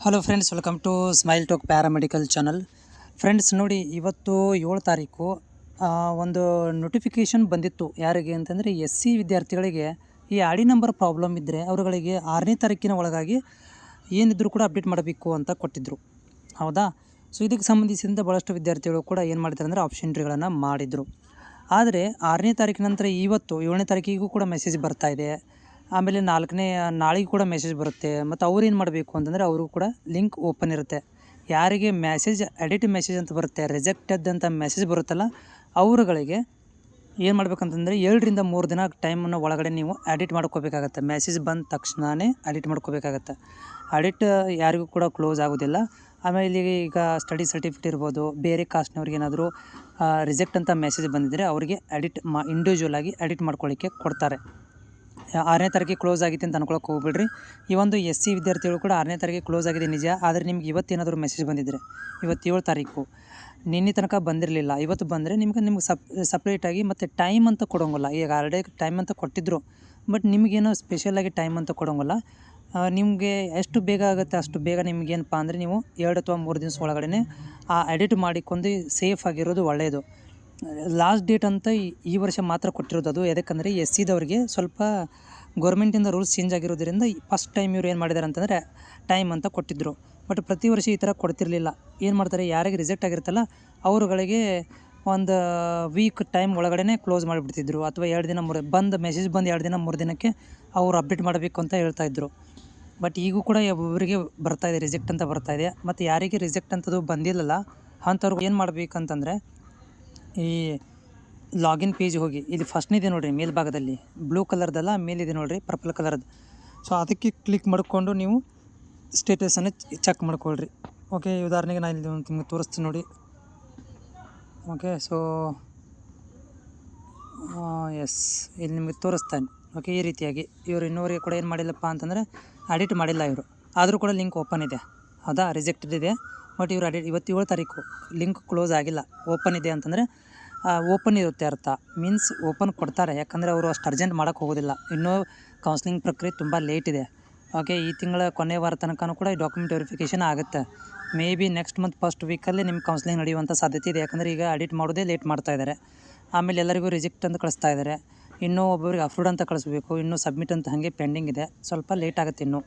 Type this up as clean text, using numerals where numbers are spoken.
Hello friends, welcome to smile talk paramedical channel. Friends ನೋಡಿ, ಇವತ್ತು 7 ತಾರೀಕು ಒಂದು ನೋಟಿಫಿಕೇಷನ್ ಬಂದಿತ್ತು. ಯಾರಿಗೆ ಅಂತಂದರೆ SC ವಿದ್ಯಾರ್ಥಿಗಳಿಗೆ ಈ ಆಡಿ ನಂಬರ್ ಪ್ರಾಬ್ಲಮ್ ಇದ್ದರೆ ಅವರುಗಳಿಗೆ 6ನೇ ತಾರೀಕಿನ ಒಳಗಾಗಿ ಏನಿದ್ರು ಕೂಡ ಅಪ್ಡೇಟ್ ಮಾಡಬೇಕು ಅಂತ ಕೊಟ್ಟಿದ್ದರು. ಹೌದಾ? ಸೊ ಇದಕ್ಕೆ ಸಂಬಂಧಿಸಿದಂತೆ ಭಾಳಷ್ಟು ವಿದ್ಯಾರ್ಥಿಗಳು ಕೂಡ ಏನು ಮಾಡಿದ್ದಾರೆ ಅಂದರೆ ಆಪ್ಷನ್ ಎಂಟ್ರಿಗಳನ್ನು ಮಾಡಿದರು. ಆದರೆ 6ನೇ ತಾರೀಕಿನ ನಂತರ ಇವತ್ತು 7ನೇ ತಾರೀಕಿಗೂ ಕೂಡ ಮೆಸೇಜ್ ಬರ್ತಾ ಇದೆ. ಆಮೇಲೆ ನಾಳೆಗೆ ಕೂಡ ಮೆಸೇಜ್ ಬರುತ್ತೆ. ಮತ್ತು ಅವ್ರು ಏನು ಮಾಡಬೇಕು ಅಂತಂದರೆ ಅವರು ಕೂಡ ಲಿಂಕ್ ಓಪನ್ ಇರುತ್ತೆ. ಯಾರಿಗೆ ಮೆಸೇಜ್ ಎಡಿಟ್ ಮೆಸೇಜ್ ಅಂತ ಬರುತ್ತೆ, ರಿಜೆಕ್ಟೆಡ್ ಅಂತ ಮೆಸೇಜ್ ಬರುತ್ತಲ್ಲ, ಅವರುಗಳಿಗೆ ಏನು ಮಾಡ್ಬೇಕಂತಂದರೆ 2 ರಿಂದ 3 ದಿನ ಟೈಮನ್ನು ಒಳಗಡೆ ನೀವು ಎಡಿಟ್ ಮಾಡ್ಕೋಬೇಕಾಗತ್ತೆ. ಮೆಸೇಜ್ ಬಂದ ತಕ್ಷಣವೇ ಎಡಿಟ್ ಮಾಡ್ಕೋಬೇಕಾಗತ್ತೆ. ಎಡಿಟ್ ಯಾರಿಗೂ ಕೂಡ ಕ್ಲೋಸ್ ಆಗೋದಿಲ್ಲ. ಆಮೇಲೆ ಈಗ ಸ್ಟಡಿ ಸರ್ಟಿಫಿಕೇಟ್ ಇರ್ಬೋದು, ಬೇರೆ ಕಾಸ್ಟ್ನವ್ರಿಗೆ ಏನಾದರೂ ರಿಜೆಕ್ಟ್ ಅಂತ ಮೆಸೇಜ್ ಬಂದಿದ್ದರೆ ಅವರಿಗೆ ಇಂಡಿವಿಜುವಲ್ ಆಗಿ ಎಡಿಟ್ ಮಾಡ್ಕೊಳ್ಳಿಕ್ಕೆ ಕೊಡ್ತಾರೆ. 6ನೇ ತಾರೀಕಿಗೆ ಕ್ಲೋಸ್ ಆಗಿತ್ತು ಅಂತ ಅನ್ಕೊಳಕ್ಕೆ ಹೋಗ್ಬಿಡ್ರಿ. ಈ ಒಂದು SC ವಿದ್ಯಾರ್ಥಿಗಳು ಕೂಡ 6ನೇ ತಾರೀಕಿಗೆ ಕ್ಲೋಸ್ ಆಗಿದೆ ನಿಜ. ಆದರೆ ನಿಮ್ಗೆ ಇವತ್ತೇನಾದರೂ ಮೆಸೇಜ್ ಬಂದಿದ್ದರೆ, ಇವತ್ತು 7 ತಾರೀಕು, ನಿನ್ನೆ ತನಕ ಬಂದಿರಲಿಲ್ಲ, ಇವತ್ತು ಬಂದರೆ ನಿಮ್ಗೆ ಸಪ್ರೇಟಾಗಿ ಮತ್ತು ಟೈಮ್ ಅಂತ ಕೊಡೋಂಗಿಲ್ಲ. ಈಗ ಆಲ್ರೆಡಿ ಟೈಮ್ ಅಂತ ಕೊಟ್ಟಿದ್ದರು, ಬಟ್ ನಿಮಗೇನೋ ಸ್ಪೆಷಲಾಗಿ ಟೈಮ್ ಅಂತ ಕೊಡೋಂಗಿಲ್ಲ. ನಿಮಗೆ ಎಷ್ಟು ಬೇಗ ಆಗುತ್ತೆ ಅಷ್ಟು ಬೇಗ ನಿಮಗೇನಪ್ಪ ಅಂದರೆ ನೀವು 2 ಅಥವಾ 3 ದಿವಸ ಒಳಗಡೆ ಆ ಎಡಿಟ್ ಮಾಡಿಕೊಂಡು ಸೇಫ್ ಆಗಿರೋದು ಒಳ್ಳೆಯದು. ಲಾಸ್ಟ್ ಡೇಟ್ ಅಂತ ಈ ವರ್ಷ ಮಾತ್ರ ಕೊಟ್ಟಿರೋದು. ಅದು ಎದಕ್ಕಂದರೆ SCದವ್ರಿಗೆ ಸ್ವಲ್ಪ ಗೌರ್ಮೆಂಟಿಂದ ರೂಲ್ಸ್ ಚೇಂಜ್ ಆಗಿರೋದ್ರಿಂದ ಫಸ್ಟ್ ಟೈಮ್ ಇವ್ರು ಏನು ಮಾಡಿದ್ದಾರೆ ಅಂತಂದರೆ ಟೈಮ್ ಅಂತ ಕೊಟ್ಟಿದ್ದರು. ಬಟ್ ಪ್ರತಿ ವರ್ಷ ಈ ಥರ ಕೊಡ್ತಿರಲಿಲ್ಲ. ಏನು ಮಾಡ್ತಾರೆ, ಯಾರಿಗೆ ರಿಜೆಕ್ಟ್ ಆಗಿರುತ್ತಲ್ಲ ಅವರುಗಳಿಗೆ ಒಂದು ವೀಕ್ ಟೈಮ್ ಒಳಗಡೆ ಕ್ಲೋಸ್ ಮಾಡಿಬಿಡ್ತಿದ್ರು. ಅಥವಾ 2 ದಿನ ಮೆಸೇಜ್ ಬಂದು 2 ದಿನ 3 ದಿನಕ್ಕೆ ಅವ್ರು ಅಪ್ಡೇಟ್ ಮಾಡಬೇಕು ಅಂತ ಹೇಳ್ತಾಯಿದ್ರು. ಬಟ್ ಈಗೂ ಕೂಡ ಒಬ್ಬೊಬ್ಬರಿಗೆ ಬರ್ತಾಯಿದೆ, ರಿಜೆಕ್ಟ್ ಅಂತ ಬರ್ತಾಯಿದೆ. ಮತ್ತು ಯಾರಿಗೆ ರಿಜೆಕ್ಟ್ ಅಂತದ್ದು ಬಂದಿಲ್ಲಲ್ಲ ಅಂಥವ್ರಿಗೆ ಏನು ಮಾಡಬೇಕಂತಂದರೆ, ಈ ಲಾಗಿನ್ ಪೇಜ್ ಹೋಗಿ, ಇಲ್ಲಿ ಫಸ್ಟ್ನಿದೆ ನೋಡಿರಿ ಮೇಲ್ಭಾಗದಲ್ಲಿ ಬ್ಲೂ ಕಲರ್ದಲ್ಲ, ಮೇಲಿದೆ ನೋಡಿರಿ ಪರ್ಪಲ್ ಕಲರ್ದು. ಸೊ ಅದಕ್ಕೆ ಕ್ಲಿಕ್ ಮಾಡಿಕೊಂಡು ನೀವು ಸ್ಟೇಟಸನ್ನು ಚೆಕ್ ಮಾಡ್ಕೊಳ್ರಿ. ಓಕೆ, ಉದಾಹರಣೆಗೆ ನಾನು ಇಲ್ಲಿ ನಿಮಗೆ ತೋರಿಸ್ತೀನಿ ನೋಡಿ. ಓಕೆ, ಸೊ ಎಸ್, ಇಲ್ಲಿ ನಿಮಗೆ ತೋರಿಸ್ತಾನೆ. ಓಕೆ, ಈ ರೀತಿಯಾಗಿ ಇವರು ಇನ್ನೂವರೆಗೆ ಕೂಡ ಏನು ಮಾಡಿಲ್ಲಪ್ಪ ಅಂತಂದರೆ ಎಡಿಟ್ ಮಾಡಿಲ್ಲ ಇವರು. ಆದರೂ ಕೂಡ ಲಿಂಕ್ ಓಪನ್ ಇದೆ. ಹೌದಾ? ರಿಜೆಕ್ಟೆಡ್ ಇದೆ. ಬಟ್ ಇವರು ಇವತ್ತು 7 ತಾರೀಕು ಲಿಂಕ್ ಕ್ಲೋಸ್ ಆಗಿಲ್ಲ, ಓಪನ್ ಇದೆ ಅಂತಂದರೆ ಓಪನ್ ಇರುತ್ತೆ ಅರ್ಥ. ಮೀನ್ಸ್ ಓಪನ್ ಕೊಡ್ತಾರೆ. ಯಾಕಂದರೆ ಅವರು ಅಷ್ಟು ಅರ್ಜೆಂಟ್ ಮಾಡೋಕ್ಕೆ ಹೋಗೋದಿಲ್ಲ. ಇನ್ನೂ ಕೌನ್ಸ್ಲಿಂಗ್ ಪ್ರಕ್ರಿಯೆ ತುಂಬ ಲೇಟ್ ಇದೆ. ಓಕೆ, ಈ ತಿಂಗಳ ಕೊನೆ ವಾರ ತನಕನೂ ಕೂಡ ಈ ಡಾಕ್ಯುಮೆಂಟ್ ವೆರಿಫಿಕೇಷನ್ ಆಗುತ್ತೆ. May be next month first ವೀಕಲ್ಲಿ ನಿಮ್ಮ ಕೌನ್ಸ್ಲಿಂಗ್ ನಡೆಯುವಂಥ ಸಾಧ್ಯತೆ ಇದೆ. ಯಾಕಂದರೆ ಈಗ ಎಡಿಟ್ ಮಾಡೋದೇ ಲೇಟ್ ಮಾಡ್ತಾಯಿದ್ದಾರೆ. ಆಮೇಲೆ ಎಲ್ಲರಿಗೂ ರಿಜೆಕ್ಟ್ ಅಂತ ಕಳಿಸ್ತಾ ಇದ್ದಾರೆ. ಇನ್ನೂ ಒಬ್ಬೊಬ್ರಿಗೆ ಅಪ್ರೂವ್ಡ್ ಅಂತ ಕಳಿಸ್ಬೇಕು. ಇನ್ನೂ ಸಬ್ಮಿಟ್ ಅಂತ ಹಾಗೆ ಪೆಂಡಿಂಗ್ ಇದೆ. ಸ್ವಲ್ಪ ಲೇಟ್ ಆಗುತ್ತೆ ಇನ್ನೂ.